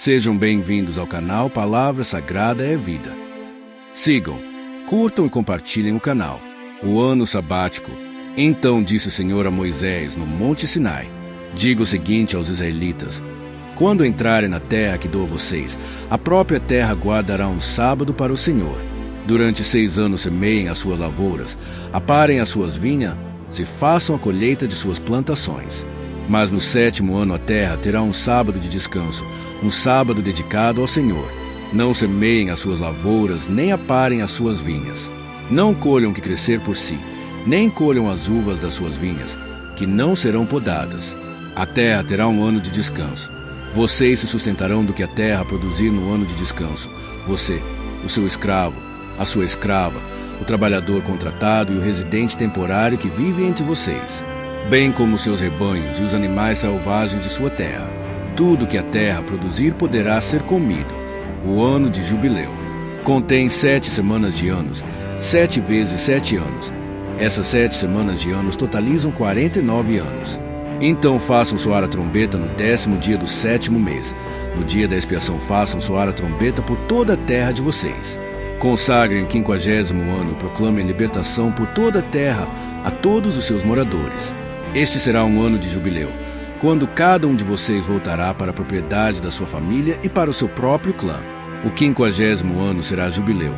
Sejam bem-vindos ao canal Palavra Sagrada é Vida. Sigam, curtam e compartilhem o canal. O ano sabático. Então disse o Senhor a Moisés no Monte Sinai: diga o seguinte aos israelitas: quando entrarem na terra que dou a vocês, a própria terra guardará um sábado para o Senhor. Durante 6 anos semeiem as suas lavouras, aparem as suas vinhas, se façam a colheita de suas plantações. Mas no 7º ano a terra terá um sábado de descanso, um sábado dedicado ao Senhor. Não semeiem as suas lavouras, nem aparem as suas vinhas. Não colham o que crescer por si, nem colham as uvas das suas vinhas, que não serão podadas. A terra terá um ano de descanso. Vocês se sustentarão do que a terra produzir no ano de descanso. Você, o seu escravo, a sua escrava, o trabalhador contratado e o residente temporário que vive entre vocês, bem como os seus rebanhos e os animais selvagens de sua terra. Tudo que a terra produzir poderá ser comido. O ano de jubileu contém 7 semanas de anos, 7 vezes 7 anos. Essas 7 semanas de anos totalizam 49 anos. Então façam soar a trombeta no 10º dia do 7º mês. No dia da expiação façam soar a trombeta por toda a terra de vocês. Consagrem o 50º ano e proclamem libertação por toda a terra a todos os seus moradores. Este será um ano de jubileu, quando cada um de vocês voltará para a propriedade da sua família e para o seu próprio clã. O 50º ano será jubileu.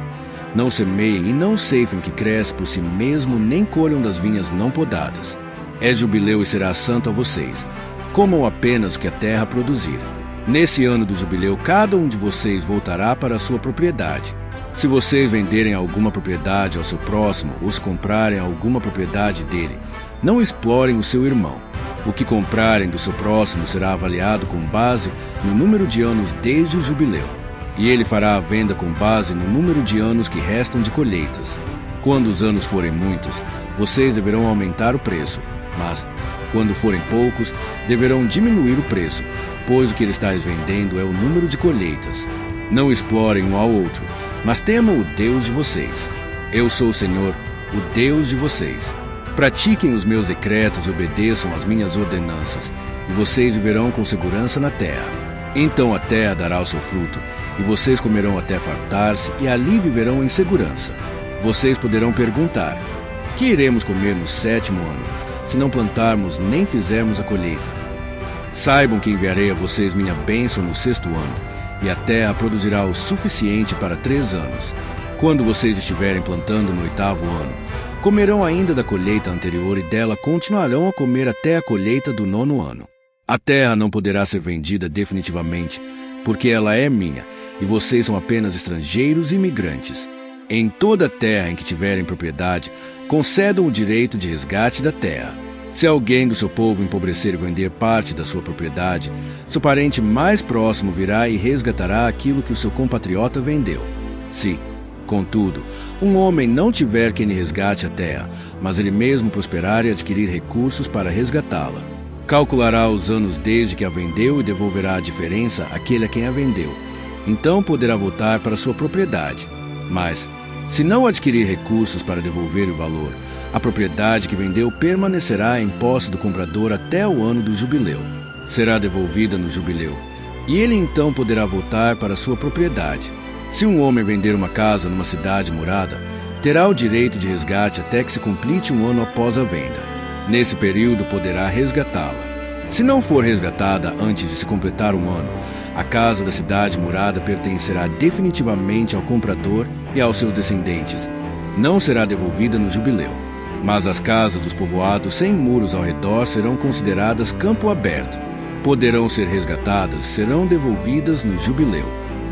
Não semeiem e não ceifem o que cresce por si mesmo, nem colham das vinhas não podadas. É jubileu e será santo a vocês. Comam apenas o que a terra produzir. Nesse ano do jubileu, cada um de vocês voltará para a sua propriedade. Se vocês venderem alguma propriedade ao seu próximo ou se comprarem alguma propriedade dele, não explorem o seu irmão. O que comprarem do seu próximo será avaliado com base no número de anos desde o jubileu, e ele fará a venda com base no número de anos que restam de colheitas. Quando os anos forem muitos, vocês deverão aumentar o preço, mas, quando forem poucos, deverão diminuir o preço, pois o que ele está vendendo é o número de colheitas. Não explorem um ao outro, mas temam o Deus de vocês. Eu sou o Senhor, o Deus de vocês. Pratiquem os meus decretos e obedeçam às minhas ordenanças, e vocês viverão com segurança na terra. Então a terra dará o seu fruto, e vocês comerão até fartar-se, e ali viverão em segurança. Vocês poderão perguntar: que iremos comer no 7º ano, se não plantarmos nem fizermos a colheita? Saibam que enviarei a vocês minha bênção no 6º ano, e a terra produzirá o suficiente para 3 anos. Quando vocês estiverem plantando no 8º ano, comerão ainda da colheita anterior e dela continuarão a comer até a colheita do 9º ano. A terra não poderá ser vendida definitivamente, porque ela é minha, e vocês são apenas estrangeiros e imigrantes. Em toda a terra em que tiverem propriedade, concedam o direito de resgate da terra. Se alguém do seu povo empobrecer e vender parte da sua propriedade, seu parente mais próximo virá e resgatará aquilo que o seu compatriota vendeu. Se, contudo, um homem não tiver quem lhe resgate a terra, mas ele mesmo prosperar e adquirir recursos para resgatá-la, calculará os anos desde que a vendeu e devolverá a diferença àquele a quem a vendeu. Então poderá voltar para sua propriedade. Mas, se não adquirir recursos para devolver o valor, a propriedade que vendeu permanecerá em posse do comprador até o ano do jubileu. Será devolvida no jubileu, e ele então poderá voltar para sua propriedade. Se um homem vender uma casa numa cidade murada, terá o direito de resgate até que se complete um ano após a venda. Nesse período poderá resgatá-la. Se não for resgatada antes de se completar um ano, a casa da cidade murada pertencerá definitivamente ao comprador e aos seus descendentes. Não será devolvida no jubileu. Mas as casas dos povoados sem muros ao redor serão consideradas campo aberto. Poderão ser resgatadas, serão devolvidas no jubileu.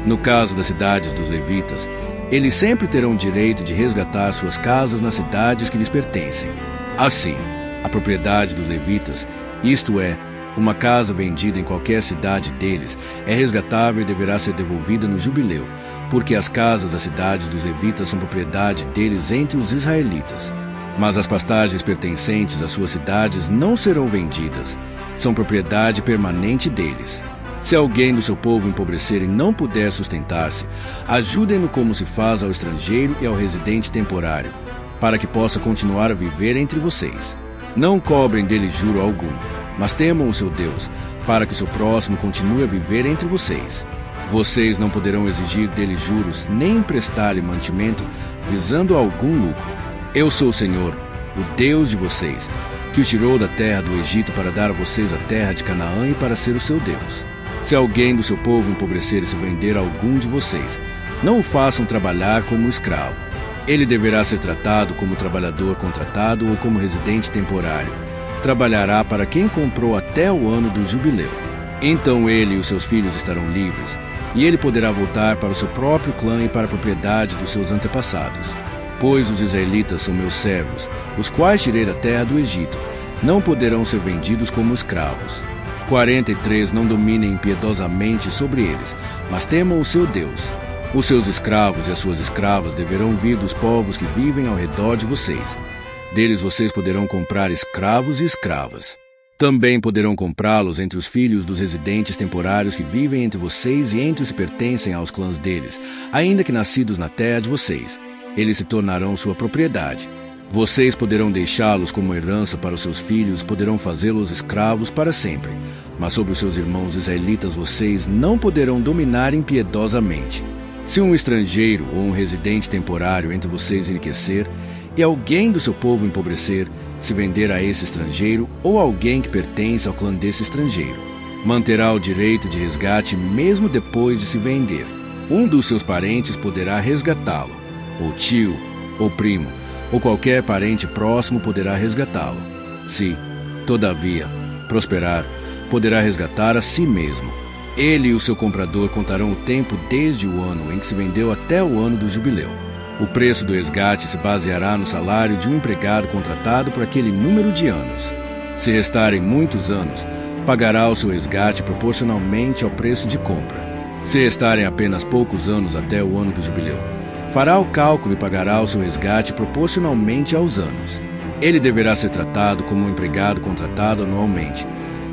No caso das cidades dos levitas, eles sempre terão direito de resgatar suas casas nas cidades que lhes pertencem. Assim, a propriedade dos levitas, isto é, uma casa vendida em qualquer cidade deles, é resgatável e deverá ser devolvida no jubileu, porque as casas das cidades dos levitas são propriedade deles entre os israelitas. Mas as pastagens pertencentes às suas cidades não serão vendidas, são propriedade permanente deles. Se alguém do seu povo empobrecer e não puder sustentar-se, ajudem-no como se faz ao estrangeiro e ao residente temporário, para que possa continuar a viver entre vocês. Não cobrem dele juro algum, mas temam o seu Deus, para que o seu próximo continue a viver entre vocês. Vocês não poderão exigir dele juros, nem emprestar-lhe mantimento, visando algum lucro. Eu sou o Senhor, o Deus de vocês, que os tirou da terra do Egito para dar a vocês a terra de Canaã e para ser o seu Deus. Se alguém do seu povo empobrecer e se vender a algum de vocês, não o façam trabalhar como escravo. Ele deverá ser tratado como trabalhador contratado ou como residente temporário. Trabalhará para quem comprou até o ano do jubileu. Então ele e os seus filhos estarão livres, e ele poderá voltar para o seu próprio clã e para a propriedade dos seus antepassados. Pois os israelitas são meus servos, os quais tirei da terra do Egito. Não poderão ser vendidos como escravos. 43 não dominem impiedosamente sobre eles, mas temam o seu Deus. Os seus escravos e as suas escravas deverão vir dos povos que vivem ao redor de vocês. Deles vocês poderão comprar escravos e escravas. Também poderão comprá-los entre os filhos dos residentes temporários que vivem entre vocês e entre os que pertencem aos clãs deles, ainda que nascidos na terra de vocês. Eles se tornarão sua propriedade. Vocês poderão deixá-los como herança para os seus filhos, poderão fazê-los escravos para sempre. Mas sobre os seus irmãos israelitas vocês não poderão dominar impiedosamente. Se um estrangeiro ou um residente temporário entre vocês enriquecer, e alguém do seu povo empobrecer, se vender a esse estrangeiro ou alguém que pertence ao clã desse estrangeiro, manterá o direito de resgate mesmo depois de se vender. Um dos seus parentes poderá resgatá-lo, ou tio, ou primo, ou qualquer parente próximo poderá resgatá-lo. Se, todavia, prosperar, poderá resgatar a si mesmo. Ele e o seu comprador contarão o tempo desde o ano em que se vendeu até o ano do jubileu. O preço do resgate se baseará no salário de um empregado contratado por aquele número de anos. Se restarem muitos anos, pagará o seu resgate proporcionalmente ao preço de compra. Se restarem apenas poucos anos até o ano do jubileu, fará o cálculo e pagará o seu resgate proporcionalmente aos anos. Ele deverá ser tratado como um empregado contratado anualmente.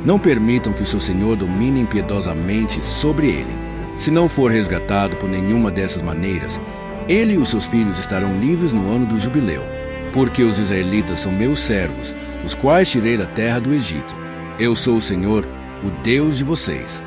Não permitam que o seu senhor domine impiedosamente sobre ele. Se não for resgatado por nenhuma dessas maneiras, ele e os seus filhos estarão livres no ano do jubileu, porque os israelitas são meus servos, os quais tirei da terra do Egito. Eu sou o Senhor, o Deus de vocês.